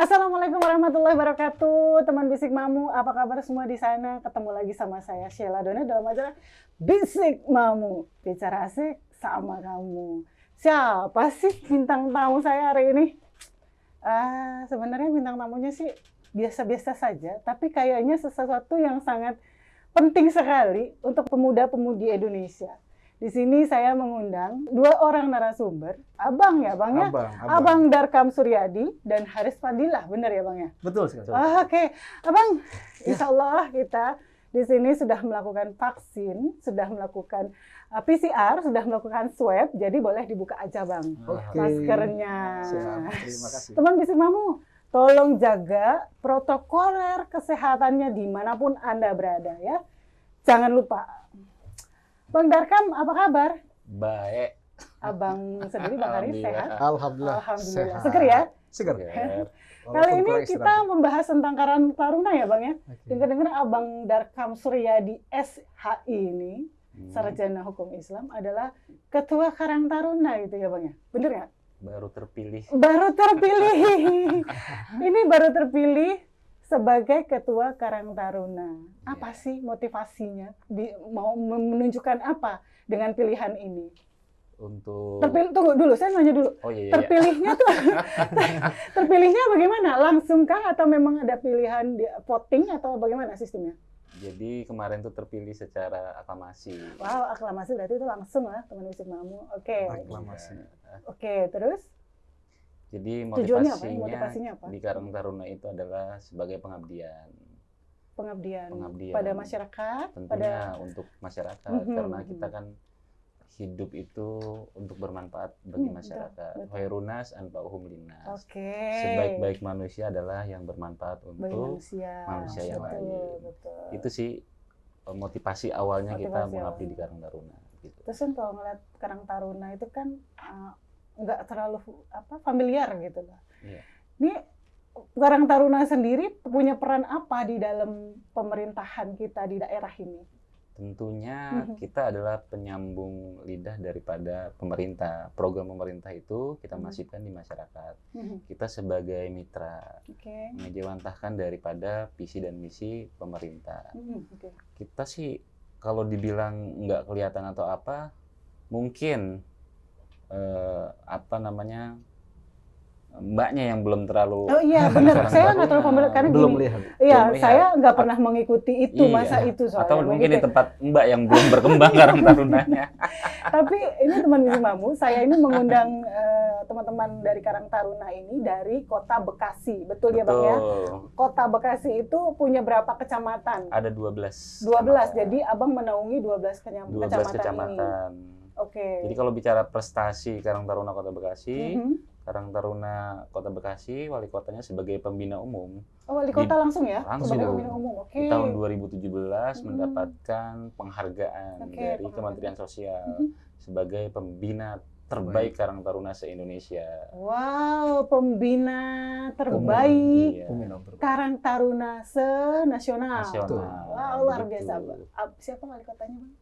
Assalamualaikum warahmatullahi wabarakatuh, teman Bisik Mamu. Apa kabar semua di sana? Ketemu lagi sama saya Sheila Dona dalam acara Bisik Mamu. Bicara asik sama kamu. Siapa sih bintang tamu saya hari ini? Sebenarnya bintang tamunya sih biasa-biasa saja, tapi kayaknya sesuatu yang sangat penting sekali untuk pemuda-pemudi Indonesia. Di sini saya mengundang dua orang narasumber, abang ya bang ya, abang Darkam Suryadi dan Haris Fadilah, benar ya bang ya? Betul sekali. Oke. Abang, insya Allah kita di sini sudah melakukan vaksin, sudah melakukan PCR, sudah melakukan swab, jadi boleh dibuka aja bang, maskernya. Siap, terima kasih. Teman Bisik Mamu, tolong jaga protokoler kesehatannya dimanapun Anda berada ya. Jangan lupa. Bang Darkam, apa kabar? Baik. Abang sendiri, Bang Haris, sehat? Alhamdulillah. Alhamdulillah. Sehat. Seger ya? Seger. Kali ini kita membahas tentang Karang Taruna ya Bang ya? Okay. Dengar-dengar Abang Darkam Suryadi SHI ini, Sarjana Hukum Islam, adalah Ketua Karang Taruna gitu ya Bang ya? Bener nggak? Baru terpilih. Baru terpilih. Ini baru terpilih sebagai Ketua Karang Taruna. Apa sih motivasinya? Mau menunjukkan apa dengan pilihan ini? Untuk Tunggu dulu, saya nanya dulu. Oh iya. Terpilihnya tuh, terpilihnya bagaimana? Langsung kah atau memang ada pilihan di voting atau bagaimana sistemnya? Jadi kemarin tuh terpilih secara aklamasi. Wow, aklamasi berarti itu langsung lah teman Bisik Mamu. Oke. Aklamasi. Oke, terus? Jadi Tujuannya apa? motivasinya Motivasinya apa? di Karang Taruna itu adalah sebagai pengabdian Pengabdian Pengabdian. pada masyarakat, tentunya untuk masyarakat Mhm. karena kita kan hidup itu untuk bermanfaat bagi Betul, masyarakat. betul. Khairunas anfa'uhum linnas. Oke. Sebaik-baik manusia adalah yang bermanfaat Bagi untuk manusia yang betul, lain. betul. Itu sih motivasi awalnya kita Motivasi mengabdi awalnya. di Karang Taruna gitu. Terus kan kalau ngeliat Karang Taruna itu kan nggak terlalu familiar gitu loh. Iya. Ini Karang Taruna sendiri punya peran apa di dalam pemerintahan kita di daerah ini? Tentunya kita adalah penyambung lidah daripada pemerintah. Program pemerintah itu kita masifkan di masyarakat. Kita sebagai mitra Oke. mengejawantahkan daripada visi dan misi pemerintah. Oke. Kita sih kalau dibilang nggak kelihatan atau apa, mungkin mbaknya yang belum terlalu. Oh iya benar, saya nggak terlalu familiar karena Belum gini. lihat. Iya, Belum lihat. saya nggak pernah mengikuti itu Iya. masa itu soalnya. Atau mungkin di Begitu. tempat mbak yang belum berkembang Karang Tarunanya. Tapi ini teman Bisik Mamu, saya ini mengundang teman-teman dari Karang Taruna ini dari Kota Bekasi, betul ya Bang ya? Betul. Kota Bekasi itu punya berapa kecamatan? Ada 12. 12, jadi Abang menaungi 12 12 kecamatan ini. kecamatan. Oke. Jadi kalau bicara prestasi Karang Taruna Kota Bekasi, Mhm. Karang Taruna Kota Bekasi, wali kotanya sebagai pembina umum. Oh, wali kota langsung ya? Langsung. Sebagai pembina umum, oke. Di tahun 2017 mendapatkan penghargaan Oke, dari penghargaan. Kementerian Sosial Mhm. sebagai pembina terbaik Karang Taruna se-Indonesia. Wow, pembina terbaik Iya. Karang Taruna se-nasional. Nasional. Wow, luar Begitu. biasa. Siapa wali kotanya, Bang?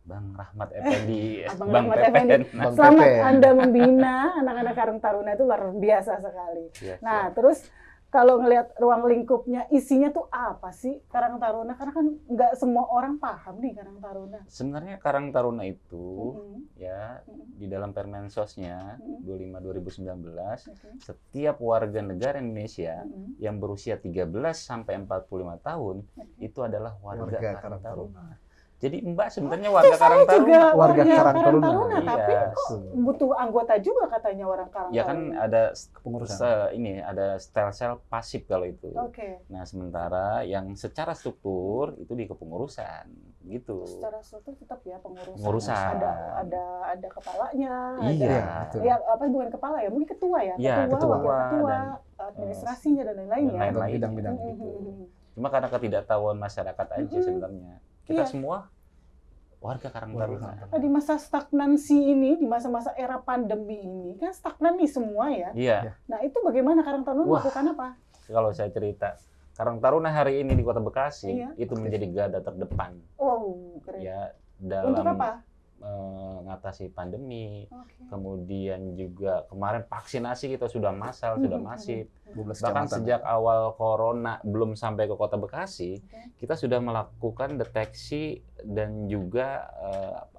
Bang Rahmat Effendi, Abang Bang Rahmat Pepen. Effendi. Bang Selamat Pepen. Anda membina anak-anak Karang Taruna itu luar biasa sekali. Iya, Nah, terus kalau ngelihat ruang lingkupnya, isinya tuh apa sih Karang Taruna? Karena kan nggak semua orang paham nih Karang Taruna. sebenarnya Karang Taruna itu Mhm. ya di dalam Permensosnya 25/2019 Oke. setiap warga negara Indonesia Mhm. yang berusia 13 sampai 45 tahun itu adalah warga Warga Karang Karang Taruna. Taruna. Jadi Mbak sebenarnya warga Karang Saya juga Taruna. Warga Karang Taruna. tapi Iya. kok butuh anggota juga katanya orang Karang Ya kan Taruna. ada Kepengurusan. ada sel-sel pasif kalau itu. Oke. Nah, sementara yang secara struktur itu di kepengurusan gitu. Secara struktur tetap ya pengurusan. Pengurusan. Ada kepalanya. Iya, Ada, betul. ya apa bukan kepala ya, mungkin ketua ya. Iya, ketua, ketua wakil ketua, dan, administrasinya dan lain-lain dan ya. lain-lain. Bidang-bidang Mhm, gitu. mhm. Cuma karena ketidaktahuan masyarakat aja Mhm. sebenarnya. Kita Iya. semua warga Karang Warga Taruna. Karang Nah, di masa stagnansi ini, di masa-masa era pandemi ini, kan stagnan nih semua ya. Iya. Nah, itu bagaimana Karang Taruna Wah. melakukan apa? Kalau saya cerita, Karang Taruna hari ini di Kota Bekasi Iya. itu menjadi garda terdepan Wow, keren. ya Untuk dalam apa? mengatasi pandemi. Oke. Kemudian juga kemarin vaksinasi kita sudah massal, sudah masif. 12 Bahkan kecamatan. sejak awal corona belum sampai ke Kota Bekasi, Oke. kita sudah melakukan deteksi dan juga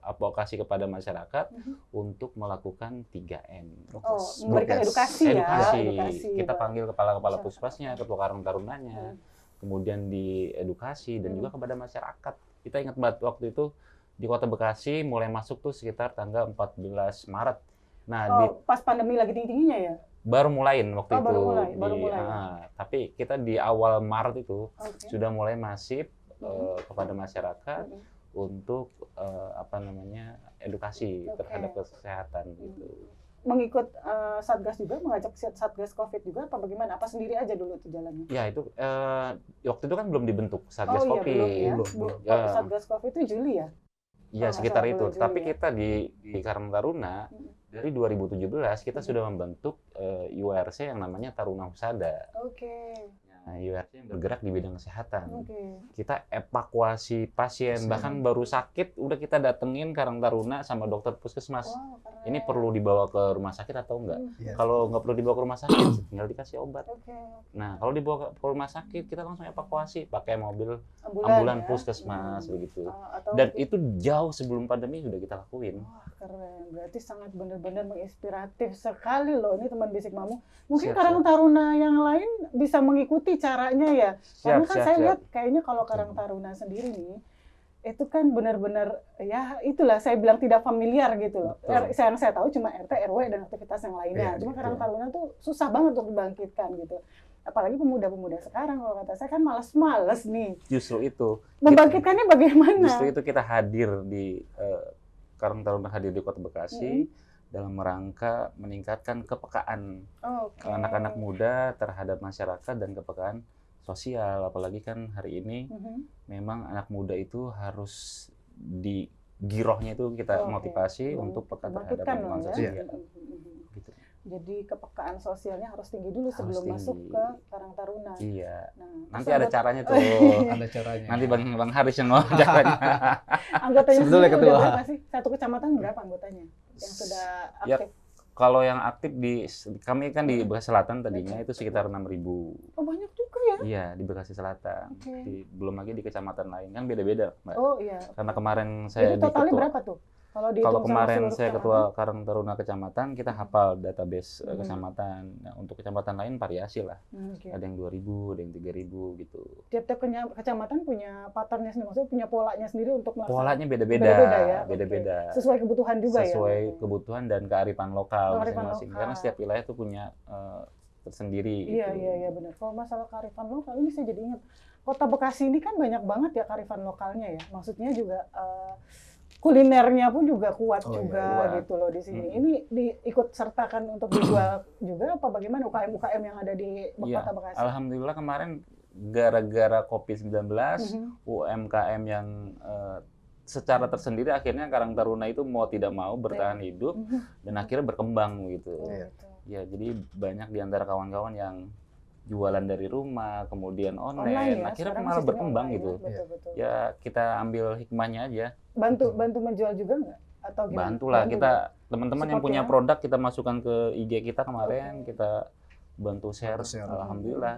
advokasi kepada masyarakat untuk melakukan 3M. Oh, memberikan edukasi ya. Edukasi. Kita Pak. panggil kepala-kepala Masyarakat. puskesmasnya, ketua karang tarunanya, kemudian diedukasi dan juga kepada masyarakat. Kita ingat banget waktu itu di Kota Bekasi mulai masuk tuh sekitar tanggal 14 Maret. Nah, Pas pandemi lagi tinggi-tingginya ya? baru mulain waktu Oh, itu. baru mulai. Tapi kita di awal Maret itu Oke. sudah mulai masif kepada masyarakat untuk edukasi Oke. terhadap kesehatan gitu. Mengikut Satgas juga, mengajak Satgas COVID juga apa bagaimana? Apa sendiri aja dulu tuh jalannya? Ya itu waktu itu kan belum dibentuk Satgas Iya, Covid. belum ya. Belum. Ya. Satgas COVID itu Juli ya? Iya, Oh, sekitar nggak itu. salah, bulan Tapi Juli ya. kita di Karang Taruna dari 2017 kita sudah membentuk URC yang namanya Taruna Husada. Oke. Nah, URC yang bergerak di bidang kesehatan. Oke. Kita evakuasi pasien, bahkan baru sakit udah kita datengin Karang Taruna sama dokter puskesmas. Wow, keren. Ini perlu dibawa ke rumah sakit atau enggak? Iya. Kalau nggak perlu dibawa ke rumah sakit, tinggal dikasih obat. Oke. Nah, kalau dibawa ke rumah sakit, kita langsung evakuasi pakai mobil ya? ambulan puskesmas begitu. Atau Dan itu jauh sebelum pandemi sudah kita lakuin. wah, keren. Berarti sangat benar-benar menginspiratif sekali loh ini teman Bisik Mamu. Mungkin Siap, Karang Taruna yang lain bisa mengikuti caranya ya. Karena Siap, kan siap, saya siap. lihat kayaknya kalau Karang Taruna sendiri nih itu kan benar-benar ya itulah saya bilang tidak familiar gitu loh. Betul. Yang saya tahu cuma RT, RW dan aktivitas yang lainnya. Iya, Cuma betul. Karang Taruna tuh susah banget untuk dibangkitkan gitu. Apalagi pemuda-pemuda sekarang kalau kata saya kan malas-males nih. Justru itu. Membangkitkannya bagaimana? Justru itu kita hadir di Karang Taruna hadir di Kota Bekasi dalam rangka meningkatkan kepekaan Oke. anak-anak muda terhadap masyarakat dan kepekaan sosial. Apalagi kan hari ini memang anak muda itu harus di girohnya itu kita Oke. motivasi untuk peka terhadap Bangkitkan lingkungan loh ya. sosial. Gitu. Jadi kepekaan sosialnya harus tinggi dulu sebelum tinggi. masuk ke Karang Taruna. Iya. Nah, Nanti terus ada caranya tuh. Ada caranya. Nanti Bang Haris yang mau caranya. Anggotanya Sebetulnya sendiri ketua. udah berapa sih? Satu kecamatan berapa anggotanya yang sudah Ya, aktif? kalau yang aktif kami kan di Bekasi Selatan tadinya itu sekitar 6.000. Oh banyak juga ya? Iya, di Bekasi Selatan. Oke. Belum lagi di kecamatan lain kan beda-beda, Mbak. Oh iya. Karena kemarin saya Jadi totalnya berapa tuh? Kalau dihitung Kalau sama kemarin seluruh saya kecamatan? ketua Karang Taruna kecamatan, kita hafal database kecamatan. Nah, untuk kecamatan lain variasi lah. Oke. Ada yang 2.000, ada yang 3.000 gitu. Tiap-tiap kecamatan punya patternnya sendiri, maksudnya punya polanya sendiri untuk melaksanakan. Polanya beda-beda. Beda-beda ya? Beda-beda. Oke. Sesuai kebutuhan juga ya? Sesuai kebutuhan dan kearifan lokal Kearifan masing-masing. lokal. Karena setiap wilayah itu punya tersendiri. Iya, gitu. iya benar. Kalau masalah kearifan lokal ini saya jadi ingat Kota Bekasi ini kan banyak banget ya kearifan lokalnya ya. Maksudnya juga kulinernya pun juga kuat Oh, iya, juga kuat. gitu loh di sini. Ini diikut sertakan untuk dijual juga apa bagaimana UKM-UKM yang ada di Iya. Kota Bekasi? Alhamdulillah kemarin gara-gara COVID-19 UMKM yang secara tersendiri akhirnya Karang Taruna itu mau tidak mau bertahan hidup dan akhirnya berkembang gitu. Oh, Iya. gitu. Ya, jadi banyak di antara kawan-kawan yang jualan dari rumah, kemudian Online online, ya, akhirnya sekarang malah sistemnya berkembang online gitu. ya, betul-betul. Ya, kita ambil hikmahnya aja. Bantu menjual juga nggak? Atau gimana? Bantulah Bantu kita ya? teman-teman yang Support punya ya? produk kita masukkan ke IG kita kemarin, kita bantu share. Bantu share. Alhamdulillah.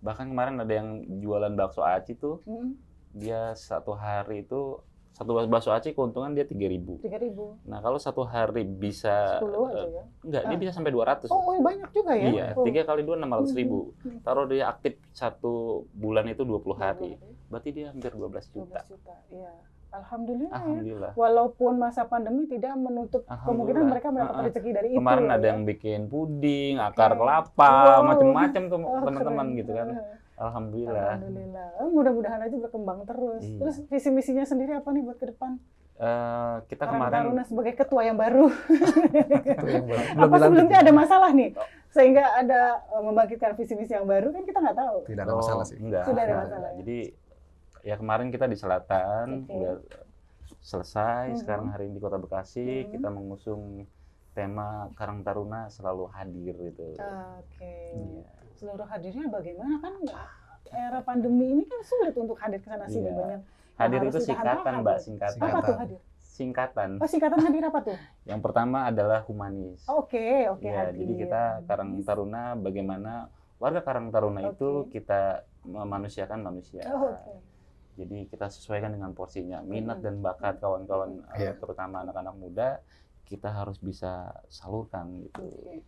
Bahkan kemarin ada yang jualan bakso aci tuh, dia satu hari itu satu bakso aci keuntungan dia 3.000. 3.000. Nah, kalau satu hari bisa 10 aja ya. enggak, dia bisa sampai 200. Oh, banyak juga ya? Iya, Oh. 3 kali 2 600.000. Taruh dia aktif 1 bulan itu 20 hari. Berarti dia hampir 12 juta. 12 juta. Iya. Alhamdulillah, ya. Alhamdulillah. Walaupun masa pandemi tidak menutup kemungkinan mereka mendapat rezeki dari itu. Kemarin ya, ada ya. yang bikin puding, akar kelapa, Wow. macam-macam tuh Oh, teman-teman keren. gitu kan. Alhamdulillah. Alhamdulillah. Mudah-mudahan aja berkembang terus. Iya. Terus visi misinya sendiri apa nih buat ke depan? Kita Karang kemarin Taruna sebagai ketua yang baru. Itu yang belum Apa dilantik. sebelumnya ada masalah nih? Sehingga ada membangkitkan visi misi yang baru kan kita nggak tahu. Tidak ada masalah sih. Enggak. Sudah ada enggak. masalah, ya? Jadi ya kemarin kita di selatan Oke. udah selesai. Sekarang hari ini di Kota Bekasi kita mengusung tema Karang Taruna selalu hadir gitu. Oke. Iya. Seluruh hadirnya bagaimana kan era pandemi ini kan sulit untuk hadir ke sana sini Iya. banyak. Hadir harus itu ditahan-tahan, singkatan, Mbak, gitu. singkatan. Apa tuh Singkatan. hadir? singkatan. Oh, singkatan hadir apa tuh? Yang pertama adalah humanis. Oke, Ya, hadir. jadi kita Karang Taruna bagaimana warga Karang Taruna itu Oke. kita memanusiakan manusia. Oh, oke. Jadi kita sesuaikan dengan porsinya, minat dan bakat kawan-kawan, terutama anak-anak muda, kita harus bisa salurkan gitu. Oke.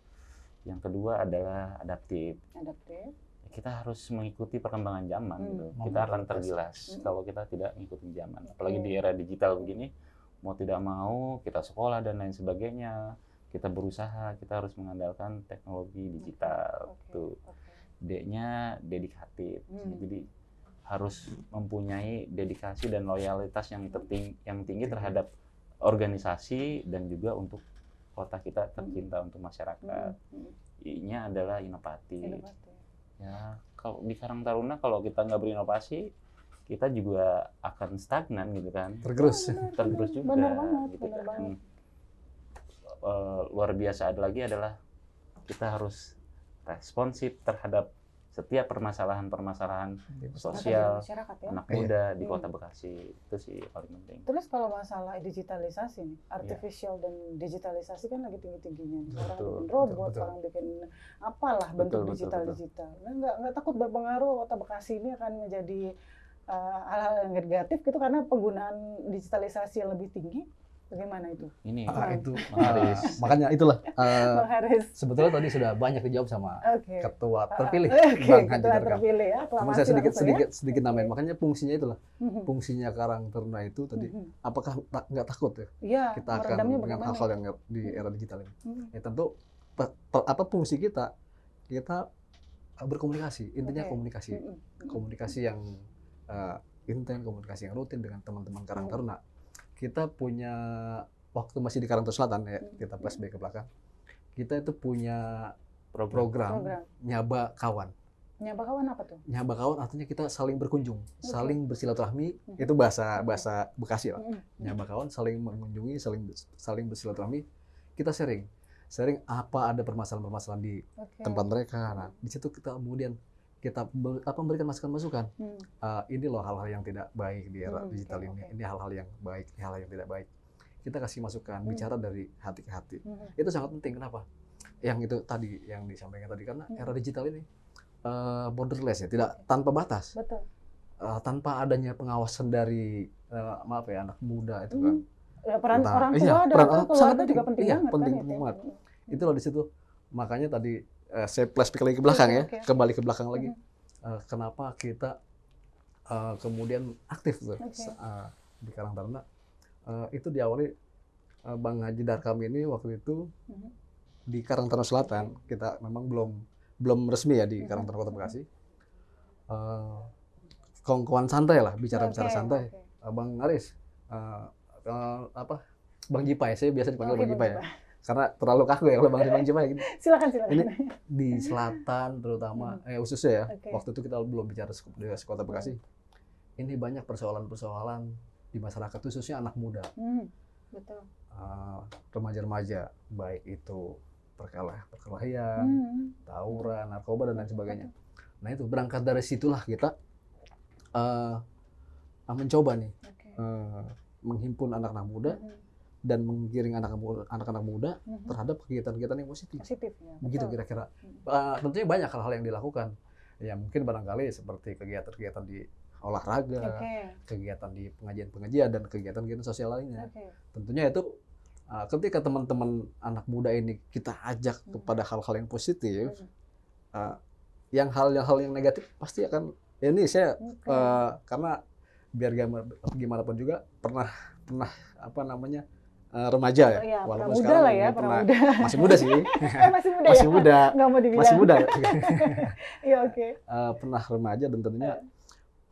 Yang kedua adalah adaptif. Adaptif. Kita harus mengikuti perkembangan zaman gitu. Mau Kita akan beradaptasi. tergilas kalau kita tidak mengikuti zaman. Apalagi Oke. di era digital begini, mau tidak mau kita sekolah dan lain sebagainya, kita berusaha, kita harus mengandalkan teknologi digital. Oke. Tuh. Oke. D-nya dedikatif. Jadi harus mempunyai dedikasi dan loyalitas yang tinggi terhadap organisasi dan juga untuk kota kita tercinta, untuk masyarakat. I-nya adalah inovatif. Ya, kalau di Karang Taruna kalau kita nggak berinovasi, kita juga akan stagnan gitu kan. Tergerus. Tergerus juga. Benar banget, gitu benar kan. banget. Luar biasa ada lagi adalah kita harus responsif terhadap setiap permasalahan-permasalahan sosial Masyarakat ya. anak muda di Kota Bekasi. Itu sih paling penting. Terus kalau masalah digitalisasi nih, artificial dan digitalisasi kan lagi tinggi-tingginya. Orang Betul, bikin robot, betul. orang bikin apalah bentuk Betul, digital-digital. Nah, nggak takut berpengaruh Kota Bekasi ini akan menjadi hal-hal yang negatif gitu karena penggunaan digitalisasi yang lebih tinggi. Bagaimana itu? Ini Itu Haris. makanya itulah Bang Haris. sebetulnya tadi sudah banyak dijawab sama Oke. ketua terpilih Oke, Bang Haji ketua Darkam. terpilih ya. Cuma Aklamasi saya sedikit langsung ya. sedikit nambahin. Makanya fungsinya itulah. Mhm. Fungsinya Karang Taruna itu tadi apakah nggak takut ya Iya, kita akan meredamnya dengan bagaimana? hal-hal yang di era digital ini? Mhm. Ya tentu apa fungsi kita berkomunikasi. Intinya Oke. komunikasi. Mhm. Komunikasi yang intens, komunikasi yang rutin dengan teman-teman Karang Taruna. Kita punya waktu masih di Karang Taruna Selatan ya, kita flashback ke belakang. Kita itu punya program nyaba kawan. Nyapa kawan apa tuh? Nyaba kawan artinya kita saling berkunjung, saling bersilaturahmi. Itu bahasa Bekasi lah. Nyaba kawan, saling mengunjungi, saling bersilaturahmi. Kita sharing apa ada permasalahan-permasalahan di tempat mereka. Nah, di situ kita kemudian kita memberikan masukan-masukan. Ini loh hal-hal yang tidak baik di era digital ini. Ini hal-hal yang baik, ini hal yang tidak baik. Kita kasih masukan, bicara dari hati ke hati. Itu sangat penting. Kenapa? Yang itu tadi yang disampaikan tadi karena era digital ini borderless ya, tidak tanpa batas. Betul. Tanpa adanya pengawasan dari anak muda itu kan. Ya, peran orang tua Iya, dan peran keluarga sangat juga penting iya, banget penting kan itu. banget. Itu loh di situ. Makanya tadi saya flashback lagi ke belakang ya, Oke. kembali ke belakang lagi. Kenapa kita kemudian aktif tuh di Karang Taruna? Itu diawali Bang Haji Darkam ini waktu itu di Karang Taruna Selatan. Kita memang belum resmi ya di Karang Taruna Kota Bekasi. Kawan-kawan santai lah, bicara-bicara santai. Bang Aris, Bang Jipai, saya biasa dipanggil Bang Jipai ya. Karena terlalu kaku ya kalau Bang Jipai gitu. Silakan. Ini di selatan terutama, khususnya ya, Oke. waktu itu kita belum bicara di Kota Bekasi. Ini banyak persoalan-persoalan di masyarakat, khususnya anak muda, Betul. remaja-remaja, baik itu perkelahian, tawuran, narkoba dan lain sebagainya. Nah itu berangkat dari situlah kita mencoba nih menghimpun anak-anak muda dan menggiring anak-anak muda terhadap kegiatan-kegiatan yang positif. Positif ya. Begitu betul. kira-kira. Tentunya banyak hal-hal yang dilakukan. Ya mungkin barangkali seperti kegiatan-kegiatan di olahraga, kegiatan di pengajian-pengajian dan kegiatan-kegiatan sosial lainnya. Tentunya itu ketika teman-teman anak muda ini kita ajak kepada hal-hal yang positif, yang hal-hal yang negatif pasti akan ya ini saya karena biar gimana pun juga pernah remaja ya, Ya, walaupun muda sekarang lah ya, masih muda sih, masih muda masih ya? muda, Nggak mau dibilang. masih muda. Iya, oke. Pernah remaja dan tentunya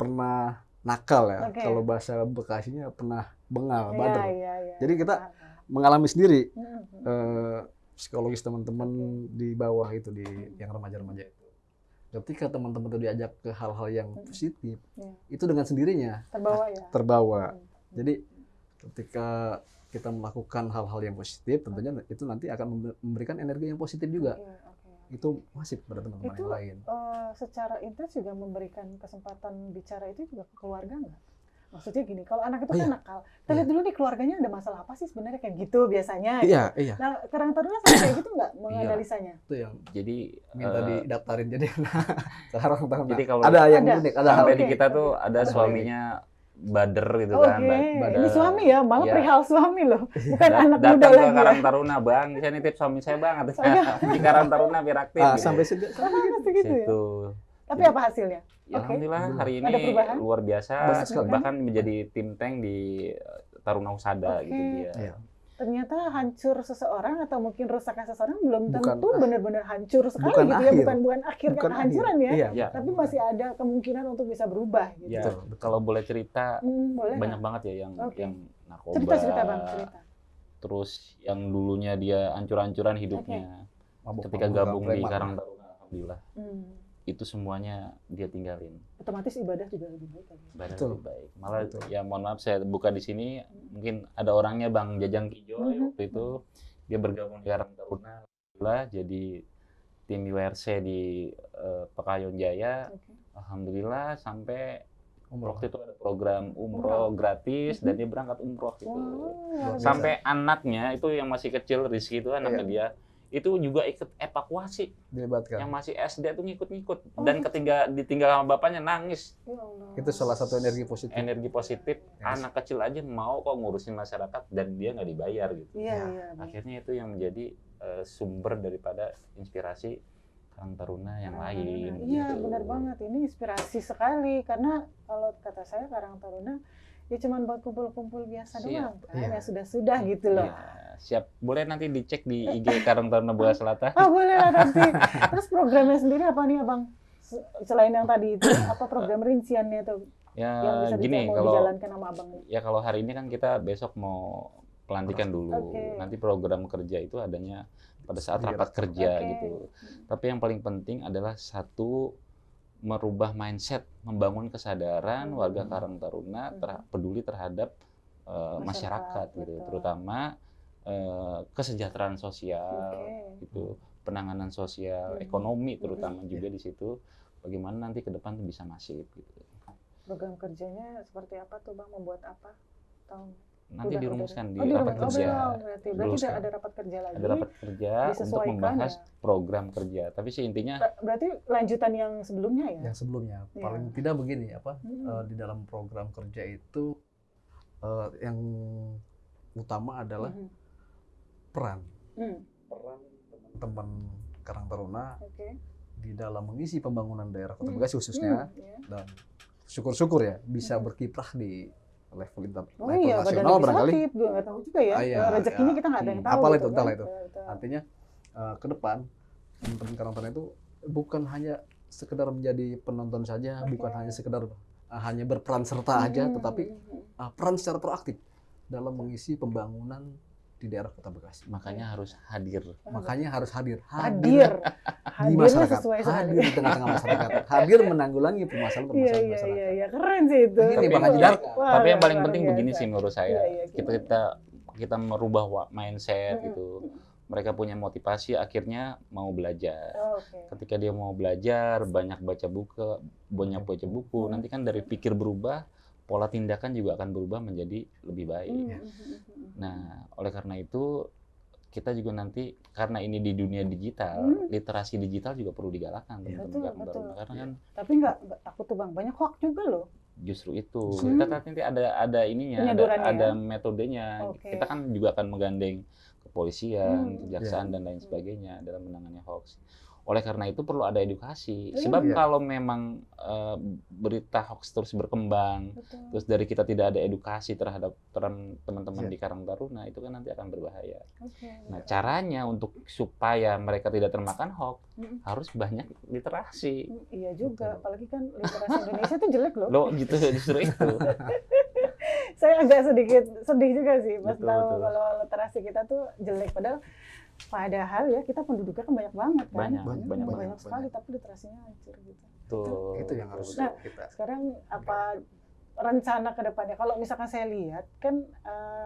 pernah nakal ya. Oke. Kalau bahasa Bekasinya pernah bengal, bader. Iya. Jadi kita mengalami sendiri psikologis teman-teman di bawah itu yang remaja-remaja itu. Ketika teman-teman itu diajak ke hal-hal yang positif, itu dengan sendirinya terbawa. Jadi ketika kita melakukan hal-hal yang positif, tentunya itu nanti akan memberikan energi yang positif juga. Itu masif pada teman-teman yang lain. Secara intens juga memberikan kesempatan bicara itu juga ke keluarga nggak? Maksudnya gini, kalau anak itu Oh, kan iya. nakal. Kita lihat dulu nih keluarganya ada masalah apa sih sebenarnya kayak gitu biasanya. Iya, gitu. iya. Nah, Karang Taruna sama kayak gitu nggak menganalisanya? Itu yang Jadi minta eh, didaftarin jadi sekarang tahu Jadi kalau ada yang Ada. unik, ada hal sampai Oke, di kita tuh oke. ada Ada suaminya bader gitu Oke, kan. Badar. ini suami ya, malah Iya. perihal suami loh, bukan anak muda Datang ke lagi. Karang Ya. Taruna, Bang, saya nitip suami saya banget. Soalnya- Di Karang Taruna biar aktif gitu. sampai segitu. Pasti gitu ya. Situ. Tapi apa hasilnya? Ya, Oke. Alhamdulillah hari Ada ini perubahan? luar biasa, Banyak sekali. bahkan menjadi tim tank di Taruna Husada Oke. gitu dia. Iya. Ternyata hancur seseorang atau mungkin rusaknya seseorang belum Bukan tentu benar-benar hancur sekali bukan gitu ya, akhir. bukan akhir Bukan kehancuran akhir. ya. Iya, Ya, Tapi masih ada kemungkinan untuk bisa berubah gitu. ya, Betul, betul. kalau boleh cerita Boleh banyak nggak? banget ya yang Oke. narkoba. Cerita Bang, cerita. Terus yang dulunya dia hancur-hancuran hidupnya. Ketika gabung di Karang Taruna, alhamdulillah itu semuanya dia tinggalin. Otomatis ibadah juga lebih baik kan. Ibadah Betul. lebih baik. Malah Betul. ya mohon maaf saya buka di sini, mungkin ada orangnya Bang Jajang Kijoy waktu itu dia bergabung di Karang Taruna, alhamdulillah jadi tim URC di Pekayon Jaya. Oke. Alhamdulillah sampai umroh. waktu itu ada program umroh gratis dan dia berangkat umroh gitu. Wow, Sampai anaknya itu yang masih kecil, Rizky itu anaknya Iya. dia itu juga ikut evakuasi. Dilibatkan. Yang masih SD tuh ngikut-ngikut Oh, dan gitu. ketika ditinggal sama bapaknya nangis. Ya Allah. Itu salah satu energi positif. Energi positif, Yes. anak kecil aja mau kok ngurusin masyarakat dan dia nggak dibayar gitu. Iya, Ya, iya. Bang. Akhirnya itu yang menjadi sumber daripada inspirasi Karang Taruna yang lain. Iya, gitu. benar banget. Ini inspirasi sekali karena kalau kata saya Karang Taruna ya cuman buat kumpul-kumpul biasa Siap. doang kan. Iya. Ya sudah-sudah gitu loh. Iya, siap. Boleh nanti dicek di IG Karang Taruna Bola Selatan. Ah, boleh lah nanti. Terus programnya sendiri apa nih, Abang? Selain yang tadi itu, apa program rinciannya tuh yang Ya bisa gini, mau kalau dijalankan sama Abang? ya kalau hari ini kan kita besok mau pelantikan dulu. Oke. Nanti program kerja itu adanya pada saat Di rapat rapat. kerja Oke. gitu. Tapi yang paling penting adalah satu, merubah mindset, membangun kesadaran warga Karang Taruna peduli terhadap masyarakat gitu, betul. terutama kesejahteraan sosial Oke. gitu, penanganan sosial, ekonomi terutama juga di situ. Bagaimana nanti ke depan tuh bisa masif gitu. Program kerjanya seperti apa tuh, Bang? Membuat apa? Tahu? Nanti Udah, dirumuskan udah. di Oh, rapat dirumuskan. kerja. Oh, belum, berarti Dirumuskan. ada rapat kerja lagi. Ada rapat kerja untuk disesuaikan membahas ya. program kerja. Tapi sih intinya Berarti lanjutan yang sebelumnya ya? Yang sebelumnya Iya. paling tidak begini apa Hmm. di dalam program kerja itu yang utama adalah Mhm. peran Hmm. teman-teman Karang Taruna Oke. di dalam mengisi pembangunan daerah Kota Bekasi khususnya Ya. dan syukur-syukur ya bisa berkiprah di level Oh level iya, badan nasional barangkali. legislatif gue nggak tahu juga ya. Ah, iya, Rezekinya iya. kita nggak ada yang tahu. Apalah gitu itu, entahlah kan. itu. Betul. Artinya ke depan teman-teman Karang Taruna itu bukan hanya sekedar menjadi penonton saja, Oke. bukan hanya sekedar hanya berperan serta aja, Hmm, tetapi hmm. peran secara proaktif dalam mengisi pembangunan di daerah Kota Bekasi. makanya harus hadir. Makanya harus hadir Hadir. di Hadirnya masyarakat, sesuai sekali. hadir di tengah-tengah masyarakat, hadir menanggulangi Iya, permasalahan-permasalahan iya, masyarakat. iya, iya, keren sih itu. Ini Bang Haji Darka. Wah, Tapi yang paling luar penting biasa. begini sih menurut saya, Iya, iya, kita merubah mindset Hmm, gitu. Mereka punya motivasi akhirnya mau belajar. Oke. Ketika dia mau belajar, banyak baca buku, nanti kan dari pikir berubah, pola tindakan juga akan berubah menjadi lebih baik. Nah, oleh karena itu kita juga nanti karena ini di dunia digital, literasi digital juga perlu digalakkan teman-teman Betul, Karang betul. Taruna. Karena kan Tapi nggak takut tuh Bang, banyak hoax juga loh. justru itu Hmm. kita nanti ada ininya, Penyadurannya ada ya? metodenya. Oke. Kita kan juga akan menggandeng kepolisian, kejaksaan Iya. dan lain sebagainya dalam menangani hoax. Oleh karena itu perlu ada edukasi. Iya. Sebab Iya. kalau memang berita hoax terus berkembang, Betul. terus dari kita tidak ada edukasi terhadap teman-teman Iya. di Karang Taruna, itu kan nanti akan berbahaya. Oke. Nah, caranya untuk supaya mereka tidak termakan hoax Mm. harus banyak literasi. Iya juga, Betul. apalagi kan literasi Indonesia tuh jelek loh. Lo gitu justru itu. Saya agak sedikit sedih juga sih pas Betul, tahu betul. kalau literasi kita tuh jelek. Padahal ya kita penduduknya kan banyak banget kan. Banyak, banyak, banyak. sekali tapi literasinya hancur gitu. Tuh. Itu yang harus Nah, kita. Sekarang apa rencana ke depannya? Kalau misalkan saya lihat kan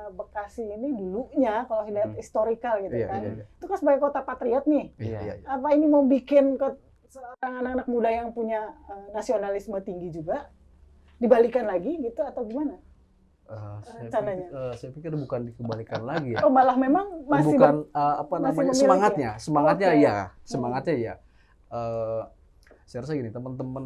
Bekasi ini dulunya kalau lihat historikal gitu Iya, kan. iya, iya. Itu kan sebagai kota patriot nih. Iya, iya, iya. Apa ini mau bikin seorang anak-anak muda yang punya nasionalisme tinggi juga? dibalikan lagi gitu atau gimana? Saya pikir bukan dikembalikan lagi ya. Oh, malah memang masih Bukan masih memiliki semangatnya Oke. ya, semangatnya ya. Saya rasa gini, teman-teman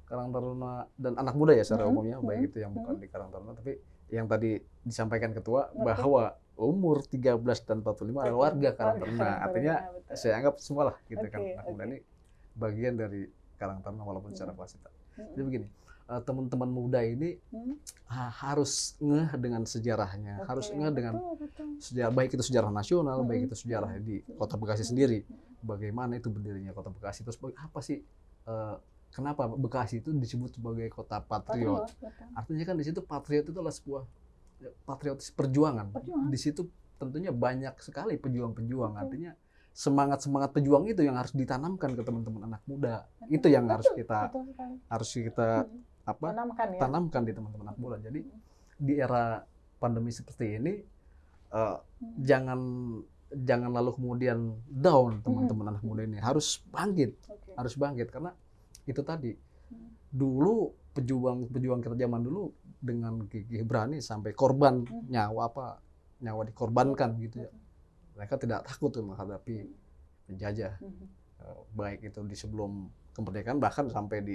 Karang Taruna dan anak muda ya secara umumnya, baik itu yang bukan di Karang Taruna, tapi yang tadi disampaikan ketua bahwa umur 13 dan 45 adalah warga Karang Taruna. Artinya saya anggap semua lah gitu kan, anak muda ini bagian dari Karang Taruna walaupun secara kualitas. Jadi begini, teman-teman muda ini harus ngeh dengan sejarahnya, harus ngeh dengan sejarah, baik itu sejarah nasional, baik itu sejarah di Kota Bekasi sendiri. Bagaimana itu berdirinya Kota Bekasi, terus apa sih kenapa Bekasi itu disebut sebagai kota patriot? Artinya kan di situ patriot itu adalah sebuah patriotis perjuangan. Di situ tentunya banyak sekali pejuang-pejuang. Artinya semangat pejuang itu yang harus ditanamkan ke teman-teman anak muda. Itu yang harus kita tanamkan di teman-teman anak muda. Jadi di era pandemi seperti ini jangan lalu kemudian down teman-teman anak muda ini, harus bangkit karena itu tadi dulu pejuang kita zaman dulu dengan gigih berani sampai korban nyawa dikorbankan gitu ya. Mereka tidak takut menghadapi penjajah, baik itu di sebelum kemerdekaan bahkan sampai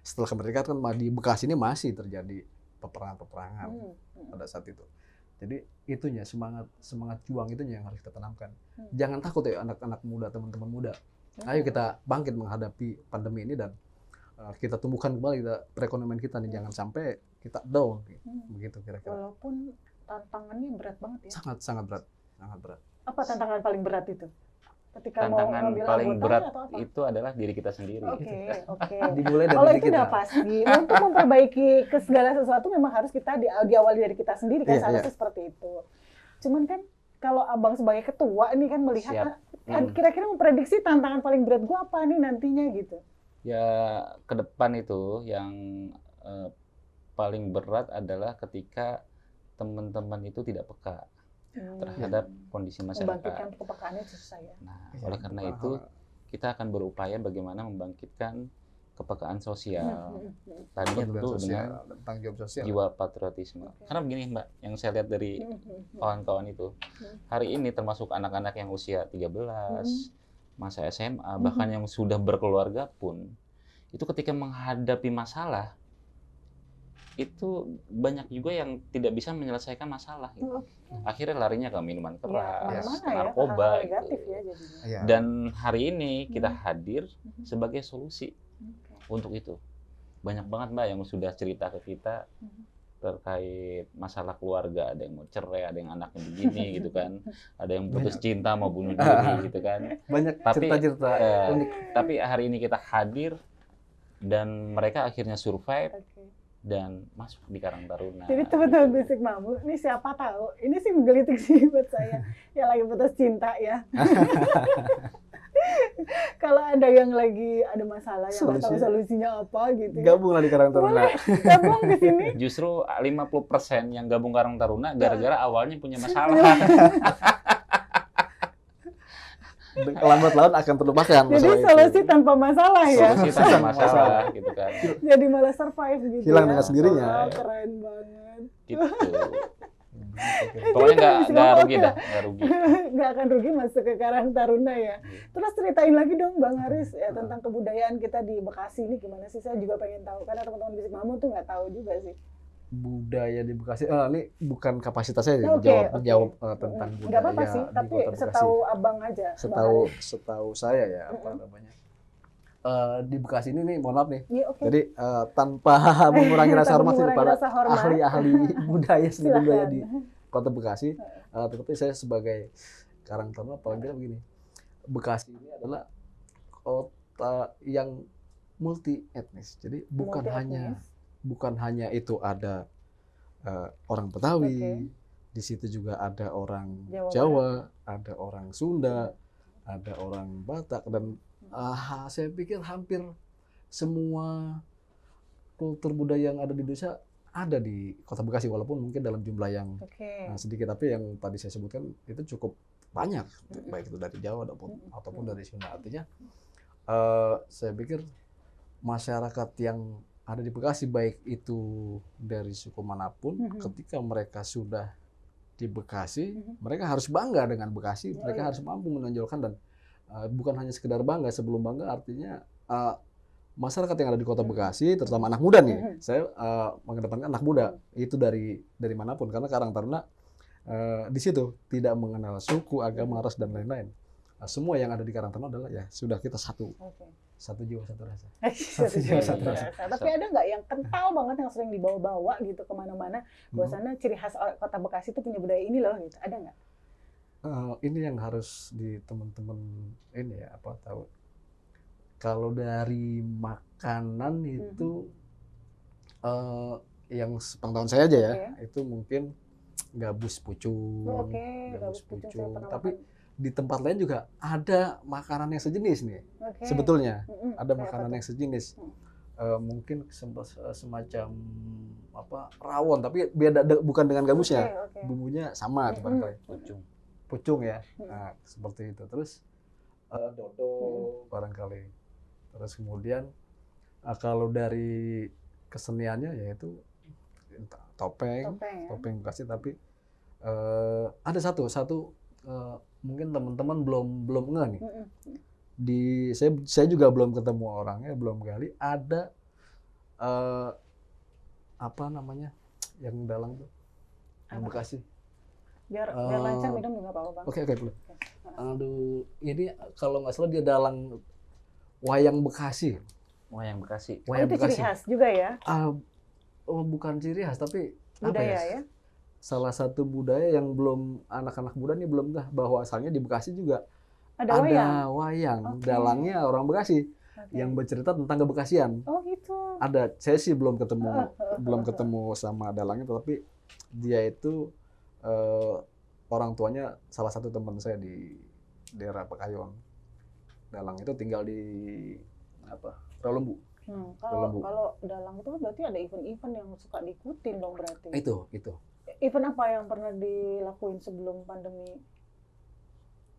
setelah kemerdekaan kan di Bekasi ini masih terjadi peperangan pada saat itu. Jadi itunya semangat juang itunya yang harus kita tanamkan. Jangan takut ya anak-anak muda, teman-teman muda. Ayo kita bangkit menghadapi pandemi ini dan kita tumbuhkan kembali perekonomian kita nih, jangan sampai kita down. Begitu kira-kira. Walaupun tantangannya berat banget ya. Sangat berat. Apa tantangan paling berat itu? Ketika Tantangan mau paling berat atau apa? itu adalah diri kita sendiri. Oke. Dimulai dari Kalau diri itu udah kita. pasti, untuk memperbaiki ke segala sesuatu memang harus kita diawali dari kita sendiri kan, seharusnya seperti itu. Cuman kan kalau abang sebagai ketua ini kan melihat kira-kira memprediksi tantangan paling berat gua apa nih nantinya gitu. Ya ke depan itu yang paling berat adalah ketika teman-teman itu tidak peka terhadap kondisi Membangkitkan masyarakat. kepekaannya susah ya. Nah, oleh karena itu kita akan berupaya bagaimana membangkitkan kepekaan sosial. Tadinya tentu dengan tentang jawab sosial. jiwa patriotisme. Karena begini Mbak, yang saya lihat dari kawan-kawan itu, hari ini termasuk anak-anak yang usia 13, masa SMA, bahkan yang sudah berkeluarga pun, itu ketika menghadapi masalah, itu banyak juga yang tidak bisa menyelesaikan masalah. Gitu. Akhirnya larinya ke minuman keras, ke narkoba. Negatif Gitu. ya jadinya. Dan hari ini kita hadir sebagai solusi untuk itu. Banyak banget Mbak yang sudah cerita ke kita terkait masalah keluarga, ada yang mau cerai, ada yang anaknya begini gitu kan, ada yang putus cinta mau bunuh diri gitu kan. Banyak cerita-cerita unik. Tapi hari ini kita hadir dan mereka akhirnya survive dan masuk di Karang Taruna. Jadi teman-teman Bisik Mamu, ini siapa tahu, ini sih menggelitik sih buat saya yang lagi putus cinta ya. Kalau ada yang lagi ada masalah yang nggak tahu solusinya apa gitu. Gabunglah di Karang Taruna. Gabung ke sini. Justru 50% yang gabung Karang Taruna gara-gara awalnya punya masalah. Lambat laun akan terlupakan. Jadi solusi tanpa masalah ya. Solusi tanpa masalah gitu kan. Jadi malah survive gitu. Hilang ya. dengan sendirinya. Oh, keren banget. Gitu. Pokoknya nggak rugi dah, nggak rugi. Nggak akan rugi masuk ke Karang Taruna ya. Terus ceritain lagi dong Bang Haris ya tentang kebudayaan kita di Bekasi ini gimana sih? Saya juga pengen tahu karena teman-teman Bisik Mamu tuh nggak tahu juga sih. Budaya di Bekasi, ini bukan kapasitas saya menjawab tentang budaya nggak apa-apa sih, di tapi Kota Bekasi. setahu abang aja. Setahu saya ya apa namanya. Di Bekasi ini nih, mohon maaf nih. Ya, okay. Jadi tanpa mengurangi rasa hormat sih kepada rasa hormat. ahli-ahli budaya seni budaya di Kota Bekasi, tetapi saya sebagai Karang Taruna paling tidak begini. Bekasi ini adalah kota yang multi etnis. Jadi bukan hanya itu ada orang Betawi, di situ juga ada orang Jawa, ada orang Sunda, ada orang Batak, dan saya pikir hampir semua kultur budaya yang ada di Indonesia ada di Kota Bekasi, walaupun mungkin dalam jumlah yang sedikit, tapi yang tadi saya sebutkan itu cukup banyak, baik itu dari Jawa ataupun dari Sunda. Artinya saya pikir masyarakat yang ada di Bekasi, baik itu dari suku manapun, ketika mereka sudah di Bekasi, mereka harus bangga dengan Bekasi, mereka harus mampu menonjolkan dan bukan hanya sekedar bangga. Sebelum bangga artinya masyarakat yang ada di Kota Bekasi, terutama anak muda nih, saya mengedepankan anak muda itu dari manapun, karena Karang Taruna di situ tidak mengenal suku, agama, ras dan lain-lain. Semua yang ada di Karang Taruna adalah ya sudah kita satu. Satu jiwa, satu rasa. Satu jiwa, satu rasa. Tapi ada nggak yang kental banget yang sering dibawa-bawa gitu kemana-mana? Bahwasannya ciri khas Kota Bekasi itu punya budaya ini loh gitu. Ada nggak? Ini yang harus di teman-teman ini ya apa tahu. Kalau dari makanan itu yang sepengetahuan saya aja ya, itu mungkin gabus pucung. Gabus pucung. Tapi di tempat lain juga ada makanan yang sejenis nih. Sebetulnya ada makanan yang sejenis. Mungkin semacam apa rawon, tapi beda bukan dengan gabusnya. Bumbunya sama barangkali. Pucung ya. Nah, seperti itu. Terus dodo barangkali. Terus kemudian kalau dari keseniannya yaitu topeng Bekasi, tapi ada satu mungkin teman-teman belum ngeh nih. Saya juga belum ketemu orangnya, belum kali ada apa namanya yang dalang tuh yang Bekasi. Biar lancar minum juga apa-apa, Bang. Oke, boleh. Aduh, ini kalau nggak salah dia dalang wayang Bekasi. Wayang Bekasi. Itu ciri khas juga ya? Bukan ciri khas, tapi budaya ya? Salah satu budaya yang belum anak-anak muda nih belum tahu bahwa asalnya di Bekasi juga ada wayang. Dalangnya orang Bekasi yang bercerita tentang kebekasian. Oh gitu. Ada, saya sih belum ketemu sama dalangnya, tapi dia itu orang tuanya salah satu teman saya di daerah Pekayon. Dalang itu tinggal di Rawlembu. Kalau dalang itu berarti ada event-event yang suka diikutin dong berarti. Itu. Event apa yang pernah dilakuin sebelum pandemi?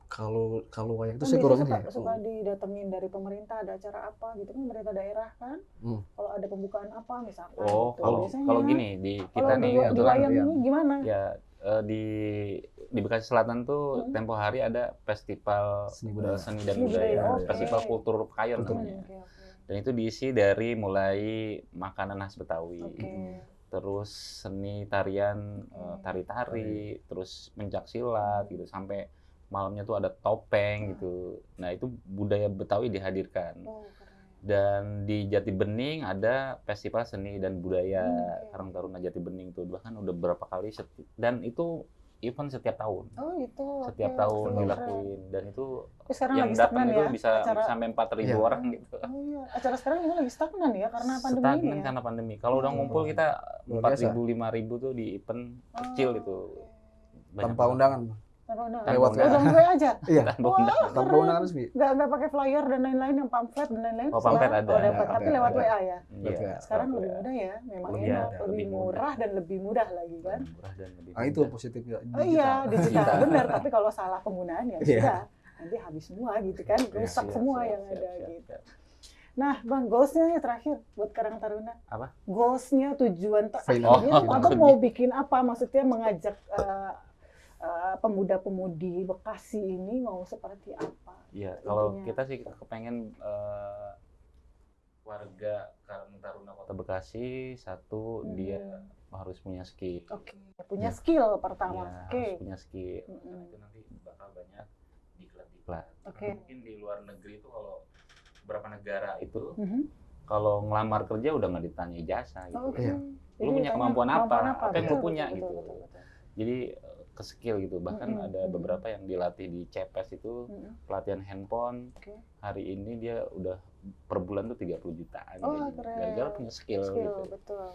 Kalau wayang itu saya kurang ini. Suka didatengin dari pemerintah, ada acara apa gitu kan, pemerintah daerah kan. Kalau ada pembukaan apa misalkan. Kalau gini di kita nih di wayang ini gimana? Ya di Bekasi Selatan tuh tempo hari ada festival seni dan budaya, festival kultur Pekayon namanya. Dan itu diisi dari mulai makanan khas Betawi, terus seni tarian, tari-tari, terus pencaksilat gitu, sampai malamnya tuh ada topeng gitu. Nah itu budaya Betawi dihadirkan. Dan di Jati Bening ada festival seni dan budaya Karang Taruna Jati Bening tuh, bahkan udah berapa kali dan itu event setiap tahun. Setiap tahun dilakuin, dan itu yang datang itu bisa sampai 4.000 orang gitu. Acara sekarang ini lagi stagnan ya karena pandemi ini ya. Karena pandemi. Kalau udah ngumpul kita 4.000 5.000 tuh di event kecil itu. Tanpa undangan. Lewat gue aja. Iya. Tanpa undangan resmi. Nggak pakai flyer dan lain-lain, yang pamflet dan lain-lain. Pamflet ada. Tapi lewat WA ya. Sekarang lebih WA. mudah ya, memang enak, lebih murah dan lebih mudah lagi kan. Itu positifnya. Iya, digital benar. Tapi kalau salah penggunaan ya sudah, nanti habis semua gitu kan, rusak semua yang ada gitu. Nah, Bang, goals-nya terakhir buat Karang Taruna. Apa? Goals-nya, tujuan terakhirnya, Abang mau bikin apa? Maksudnya mengajak pemuda-pemudi Bekasi ini mau seperti apa? Iya, kalau kita sih kepengen warga Karang Taruna Kota Bekasi, satu dia harus punya skill. Punya skill pertama. Harus punya skill. Karena itu nanti bakal banyak diklat-diklat. Mungkin di luar negeri itu kalau beberapa negara itu kalau ngelamar kerja udah nggak ditanya ijazah gitu. Lu punya kemampuan apa yang lu punya gitu. Jadi ke skill gitu. Bahkan ada beberapa yang dilatih di CPS itu pelatihan handphone. Hari ini dia udah per bulan tuh 30 jutaan. Gara-gara punya skill gitu. Betul.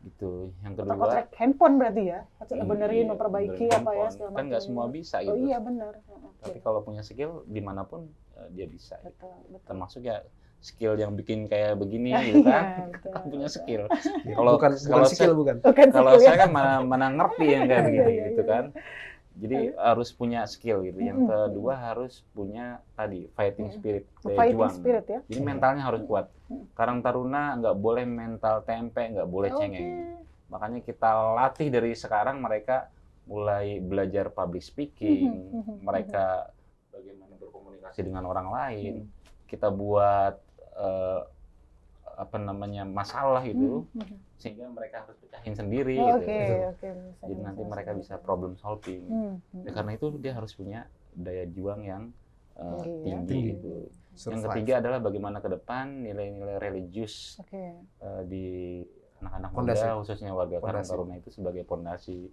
Gitu. Yang kedua, kontrak handphone berarti ya. Benerin, memperbaiki apa ya segala macam. Kan nggak semua bisa gitu. Iya benar. Tapi kalau punya skill dimanapun dia bisa. Betul. Termasuk ya skill yang bikin kayak begini gitu kan, kan punya skill. Kalau skill bukan. Kalau saya kan mana ngerti yang kayak begini gitu kan. Jadi harus punya skill gitu. Yang Mm-mm. kedua harus punya tadi fighting spirit, daya Fighting juang. spirit ya. Jadi mentalnya harus kuat. Mm. Karang Taruna nggak boleh mental tempe, nggak boleh Oke. cengeng. Makanya kita latih dari sekarang, mereka mulai belajar public speaking, mereka bagaimana berkomunikasi dengan orang lain. Kita buat apa namanya masalah itu, sehingga mereka harus pecahin sendiri gitu. Oke. Jadi nanti mereka bisa problem solving. Ya, karena itu dia harus punya daya juang yang tinggi gitu. Yang ketiga adalah bagaimana ke depan nilai-nilai religius di anak-anak muda, khususnya warga Karang Taruna itu sebagai pondasi.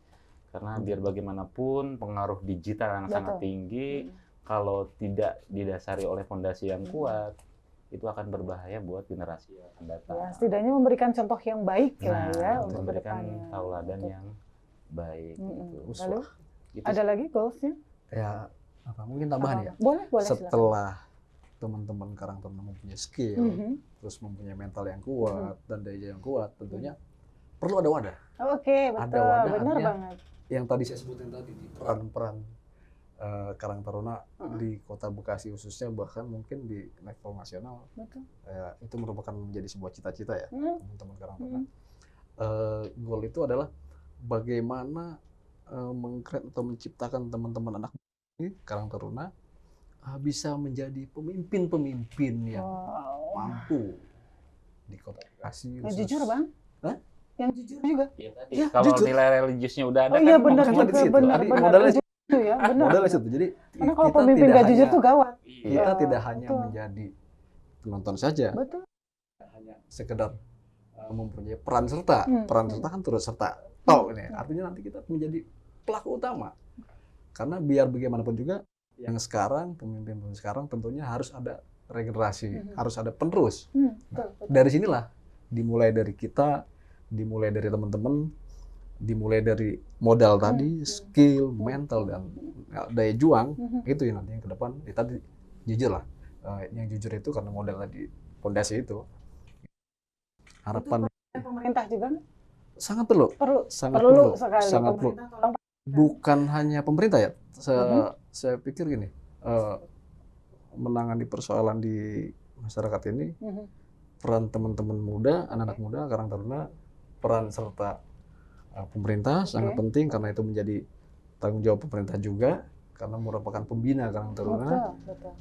Karena biar bagaimanapun pengaruh digital yang sangat tinggi, kalau tidak didasari oleh fondasi yang kuat, itu akan berbahaya buat generasi yang akan datang. Ya, setidaknya memberikan contoh yang baik lah ya untuk memberikan kedepannya. tauladan yang baik. Gitu. Lalu Gitu ada lagi goalsnya? Ya, mungkin tambahan ya. Boleh. Setelah teman-teman Karang Taruna mempunyai skill, terus mempunyai mental yang kuat dan daya yang kuat, tentunya perlu ada wadah. Oke, betul. Ada wadah, Benar artinya banget. Yang tadi saya sebutin tadi, di peran-peran Karang Taruna di Kota Bekasi khususnya, bahkan mungkin di level nasional. Betul. Itu merupakan menjadi sebuah cita-cita ya, teman-teman Karang Taruna. Goal itu adalah bagaimana mengkreat atau menciptakan teman-teman anak ini Karang Taruna bisa menjadi pemimpin-pemimpin yang mampu di Kota Bekasi. Yang jujur, Bang? Hah? Yang jujur juga? Ya, tadi. Ya, Kalau jujur. nilai religiusnya udah ada, Oh iya, kan benar kan juga, di situ. benar. Tadi modalnya Jujur ya, benar. modalnya situ. Jadi Karena kalau kita pemimpin tidak nggak jujur hanya- tuh gawat. kita tidak Betul. hanya menjadi penonton saja, Betul. hanya sekedar mempunyai peran serta. Peran serta kan turut serta. Ini artinya nanti kita menjadi pelaku utama. Karena biar bagaimanapun juga yang sekarang, pemimpin sekarang tentunya harus ada regenerasi, harus ada penerus. Betul. Dari sinilah dimulai dari kita, dimulai dari teman-teman, dimulai dari modal tadi, skill, mental, dan daya juang. Itu yang nanti yang ke depan, tadi jujur lah. Yang jujur itu karena modal tadi, fondasi itu. Harapan Pemerintah juga sangat perlu. sangat perlu sekali. Sangat perlu. Pemerintah tolong. Bukan hanya pemerintah ya. Saya pikir gini, menangani persoalan di masyarakat ini, peran teman-teman muda, anak-anak muda, Karang Taruna, peran serta pemerintah sangat penting, karena itu menjadi tanggung jawab pemerintah juga, karena merupakan pembina Karang Taruna. Betul.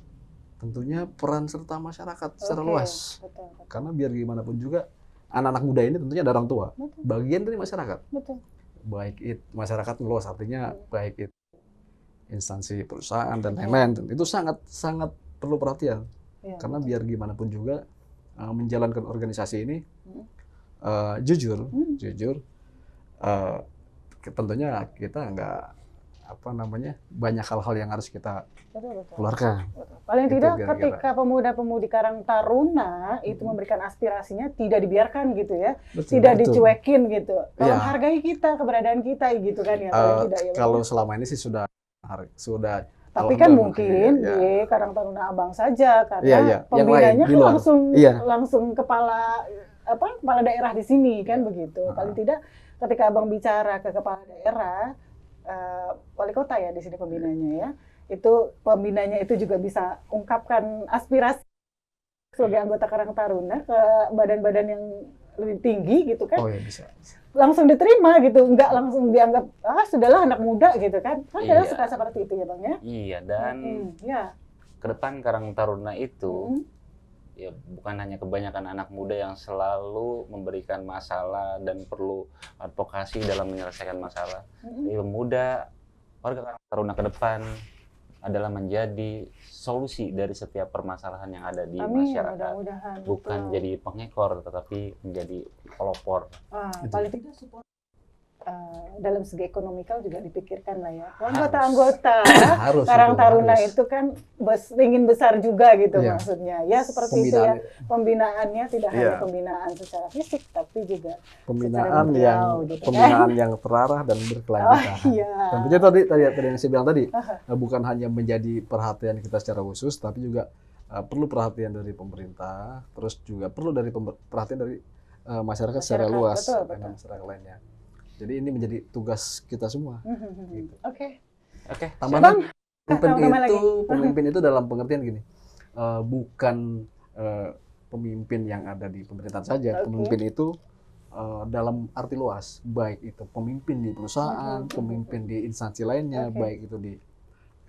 Tentunya peran serta masyarakat secara luas. Betul. Karena biar gimana pun juga, anak-anak muda ini tentunya ada orang tua, bagian dari masyarakat. Betul. Baik itu masyarakat luas, artinya baik itu instansi perusahaan dan lain-lain, itu sangat perlu perhatian. Karena biar gimana pun juga menjalankan organisasi ini jujur, tentunya kita nggak banyak hal-hal yang harus kita keluarkan. Paling Itu tidak kira-kira. ketika pemuda-pemudi Karang Taruna itu memberikan aspirasinya, tidak dibiarkan gitu ya, tidak dicuekin gitu, tolong hargai kita, keberadaan kita gitu kan ya. Paling tidak ya. Kalau selama ini sih sudah. Tapi kan mungkin di Karang Taruna Abang saja, karena pembinanya kan langsung kepala daerah di sini kan begitu. Paling tidak ketika Abang bicara ke kepala daerah, wali kota ya di sini pembinanya ya, itu pembinanya itu juga bisa ungkapkan aspirasi sebagai anggota Karang Taruna ke badan-badan yang lebih tinggi gitu kan. Oh ya, bisa. Langsung diterima gitu, nggak langsung dianggap sudahlah anak muda gitu kan. Kan kadang suka seperti itu ya Bang ya. Iya, dan ke depan Karang Taruna itu ya bukan hanya kebanyakan anak muda yang selalu memberikan masalah dan perlu advokasi dalam menyelesaikan masalah. Jadi pemuda, warga Karang Taruna ke depan adalah menjadi solusi dari setiap permasalahan yang ada di masyarakat. Bukan jadi pengekor, tetapi menjadi pelopor. Paling tidak support dalam segi ekonomikal juga dipikirkan lah ya. Anggota-anggota Karang Taruna itu kan ingin besar juga gitu maksudnya. Ya seperti itu ya. Pembinaannya tidak hanya pembinaan secara fisik, tapi juga pembinaan yang terarah dan berkelanjutan. Tentunya tadi yang saya bilang tadi, bukan hanya menjadi perhatian kita secara khusus, tapi juga perlu perhatian dari pemerintah, terus juga perlu perhatian dari masyarakat secara luas dan masyarakat lainnya. Jadi ini menjadi tugas kita semua. Oke. Oke. Tambahan Tambah lagi. pemimpin itu dalam pengertian gini, bukan pemimpin yang ada di pemerintahan saja. Oke. Pemimpin itu dalam arti luas, baik itu pemimpin di perusahaan, pemimpin di instansi lainnya, Oke. baik itu di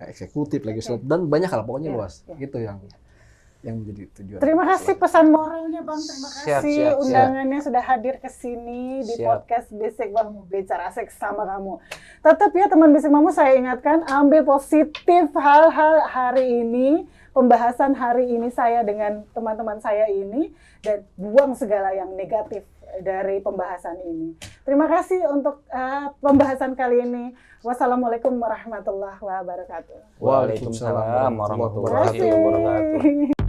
eksekutif, legislatif, dan banyak hal, pokoknya Ya, luas. ya. Itu yang menjadi tujuan. Terima kasih pesan moralnya Bang, terima Siap, kasih siap, siap. undangannya sudah hadir ke sini di Siap. podcast Bisik Mamu, bicara asik sama kamu. Tetap ya teman Bisik Mamu, saya ingatkan ambil positif hal-hal hari ini, pembahasan hari ini saya dengan teman-teman saya ini, dan buang segala yang negatif dari pembahasan ini. Terima kasih untuk pembahasan kali ini. Wassalamualaikum warahmatullahi wabarakatuh. Waalaikumsalam warahmatullahi Terima kasih. wabarakatuh.